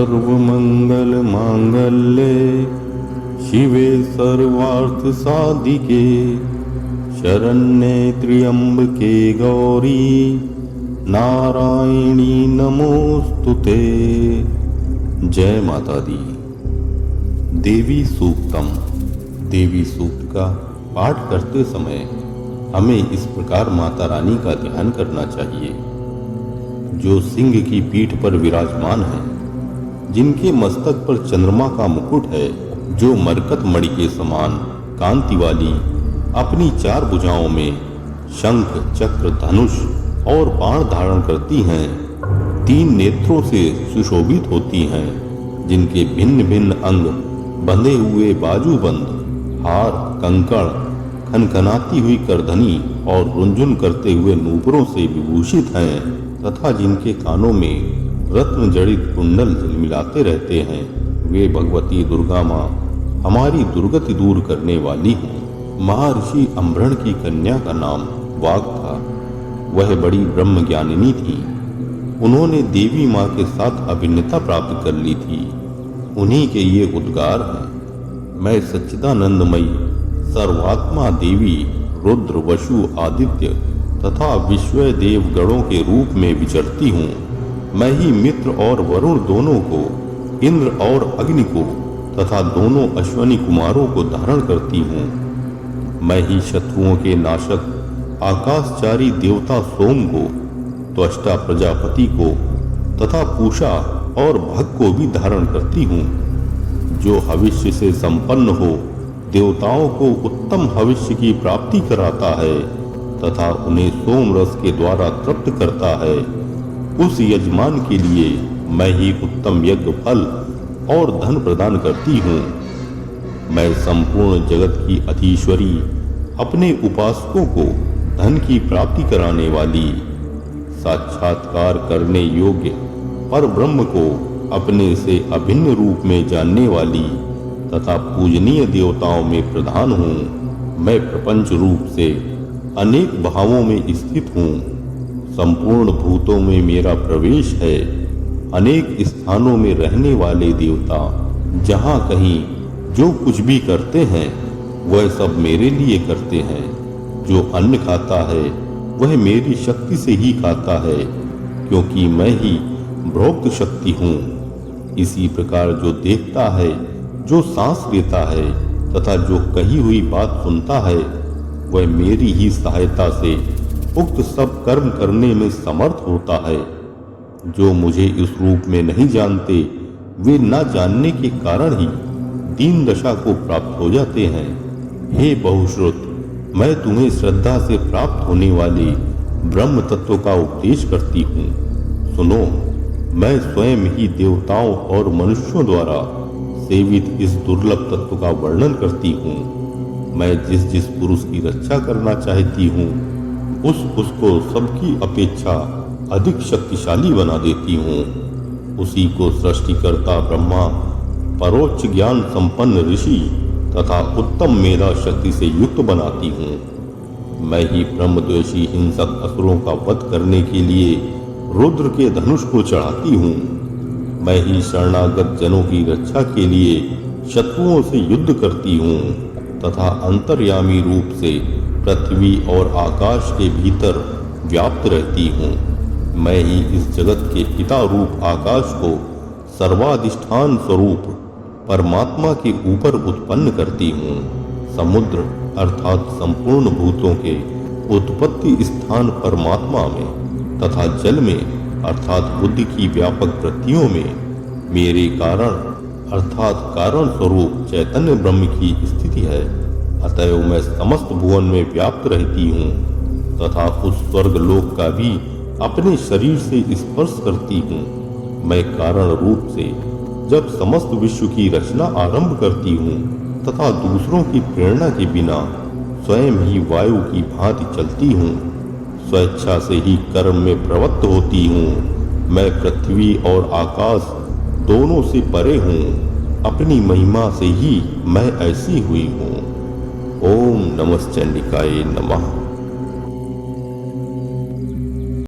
सर्वमंगल मांगल्ये शिवे सर्वार्थ साधिके शरण्ये त्र्यंबके गौरी नारायणी नमोस्तुते। जय माता दी। देवी सूक्तम। देवी सूक्त का पाठ करते समय हमें इस प्रकार माता रानी का ध्यान करना चाहिए। जो सिंह की पीठ पर विराजमान है, जिनके मस्तक पर चंद्रमा का मुकुट है, जो मरकत मणि के समान कांति वाली अपनी चार भुजाओं में शंख चक्र धनुष और बाण धारण करती हैं, तीन नेत्रों से सुशोभित होती हैं, जिनके भिन्न भिन्न अंग बंधे हुए बाजूबंद, हार कंकड़, खनखनाती हुई करधनी और रुंझुन करते हुए नूपुरों से विभूषित हैं, तथा जिनके कानों में रत्न जड़ित कुंडल झिलमिलाते रहते हैं, वे भगवती दुर्गा माँ हमारी दुर्गति दूर करने वाली हैं। महर्षि अम्भृण की कन्या का नाम वाग था। वह बड़ी ब्रह्म ज्ञानिनी थी। उन्होंने देवी माँ के साथ अभिन्नता प्राप्त कर ली थी। उन्हीं के ये उद्गार हैं। मैं सच्चिदानंदमयी सर्वात्मा देवी रुद्र वसु आदित्य तथा विश्व देव गणों के रूप में विचरती हूँ। मैं ही मित्र और वरुण दोनों को, इंद्र और अग्नि को तथा दोनों अश्वनी कुमारों को धारण करती हूँ। मैं ही शत्रुओं के नाशक आकाशचारी देवता सोम को, त्वष्टा प्रजापति को तथा पूषा और भग को भी धारण करती हूँ। जो हविष्य से संपन्न हो, देवताओं को उत्तम हविष्य की प्राप्ति कराता है तथा उन्हें सोम रस के द्वारा तृप्त करता है, उस यजमान के लिए मैं ही उत्तम यज्ञ फल और धन प्रदान करती हूँ। मैं संपूर्ण जगत की अधीश्वरी, अपने उपासकों को धन की प्राप्ति कराने वाली, साक्षात्कार करने योग्य पर ब्रह्म को अपने से अभिन्न रूप में जानने वाली तथा पूजनीय देवताओं में प्रधान हूँ। मैं प्रपंच रूप से अनेक भावों में स्थित हूँ। संपूर्ण भूतों में मेरा प्रवेश है। अनेक स्थानों में रहने वाले देवता जहाँ कहीं जो कुछ भी करते हैं, वह सब मेरे लिए करते हैं। जो अन्न खाता है वह मेरी शक्ति से ही खाता है, क्योंकि मैं ही भोक्त शक्ति हूँ। इसी प्रकार जो देखता है, जो सांस लेता है तथा जो कही हुई बात सुनता है, वह मेरी ही सहायता से उक्त सब कर्म करने में समर्थ होता है। जो मुझे इस रूप में नहीं जानते, वे न जानने के कारण ही दीन दशा को प्राप्त हो जाते हैं। हे बहुश्रुत, मैं तुम्हें श्रद्धा से प्राप्त होने वाले ब्रह्म तत्व का उपदेश करती हूँ। सुनो, मैं स्वयं ही देवताओं और मनुष्यों द्वारा सेवित इस दुर्लभ तत्व का वर्णन करती हूँ। मैं जिस जिस पुरुष की रक्षा करना चाहती हूँ, उसको सबकी अपेक्षा अधिक शक्तिशाली बना देती हूँ। उसी को सृष्टिकर्ता ब्रह्मा, परोक्ष ज्ञान संपन्न ऋषि तथा उत्तम मेधा शक्ति से युक्त बनाती हूँ। मैं ही ब्रह्मद्वेषी हिंसक असुरों का वध करने के लिए रुद्र के धनुष को चढ़ाती हूँ। मैं ही शरणागत जनों की रक्षा के लिए शत्रुओं से युद्ध करती हूँ तथा अंतर्यामी रूप से पृथ्वी और आकाश के भीतर व्याप्त रहती हूँ। मैं ही इस जगत के पिता रूप आकाश को सर्वाधिष्ठान स्वरूप परमात्मा के ऊपर उत्पन्न करती हूँ। समुद्र अर्थात संपूर्ण भूतों के उत्पत्ति स्थान परमात्मा में तथा जल में अर्थात बुद्धि की व्यापक वृत्तियों में मेरे कारण अर्थात कारण स्वरूप चैतन्य ब्रह्म की स्थिति है। अतएव मैं समस्त भुवन में व्याप्त रहती हूँ तथा उस स्वर्ग लोक का भी अपने शरीर से स्पर्श करती हूँ। मैं कारण रूप से जब समस्त विश्व की रचना आरंभ करती हूँ तथा दूसरों की प्रेरणा के बिना स्वयं ही वायु की भांति चलती हूँ, स्वेच्छा से ही कर्म में प्रवृत्त होती हूँ। मैं पृथ्वी और आकाश दोनों से परे हूँ। अपनी महिमा से ही मैं ऐसी हुई हूँ। ओम नमः चंडिकाय नमः।